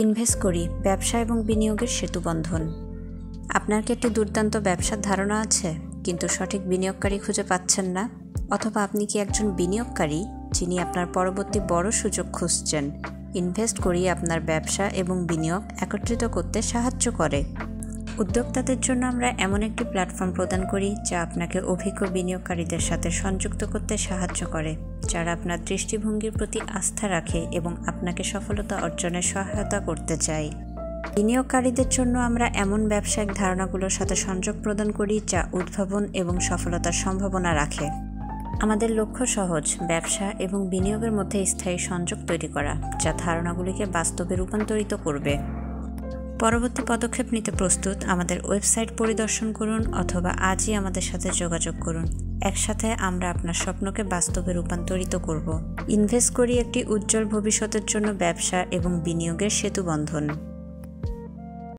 Invest করি ব্যবসা এবং বিনিয়োগের সেতুবন্ধন। আপনার কি একটি দুর্দান্ত ব্যবসার ধারণা আছে কিন্তু সঠিক বিনিয়োগকারী খুঁজে পাচ্ছেন না? অথবা আপনি কি একজন বিনিয়োগকারী যিনি আপনার পরবর্তী বড় সুযোগ খুঁজছেন? ইনভেস্ট করি আপনার ব্যবসা এবং বিনিয়োগ একত্রিত করতে সাহায্য করে। উদ্যোক্তাদের জন্য আমরা এমন একটি প্ল্যাটফর্ম প্রদান করি যা আপনাকে অভিজ্ঞ বিনিয়োগকারীদের সাথে সংযুক্ত করতে সাহায্য করে, যারা আপনার দৃষ্টিভঙ্গির প্রতি আস্থা রাখে এবং আপনাকে সফলতা অর্জনে সহায়তা করতে চায়। বিনিয়োগকারীদের জন্য আমরা এমন ব্যবসায়িক ধারণাগুলোর সাথে সংযোগ প্রদান করি যা উদ্ভাবন এবং সফলতার সম্ভাবনা রাখে। আমাদের লক্ষ্য সহজ: ব্যবসা এবং বিনিয়োগের মধ্যে স্থায়ী সংযোগ তৈরি করা, যা ধারণাগুলিকে বাস্তবে রূপান্তরিত করবে। পরবর্তী পদক্ষেপ নিতে প্রস্তুত? আমাদের ওয়েবসাইট পরিদর্শন করুন অথবা আজই আমাদের সাথে যোগাযোগ করুন। একসাথে আমরা আপনার স্বপ্নকে বাস্তবে রূপান্তরিত করব। ইনভেস্ট করি একটি উজ্জ্বল ভবিষ্যতের জন্য ব্যবসা এবং বিনিয়োগের সেতুবন্ধন।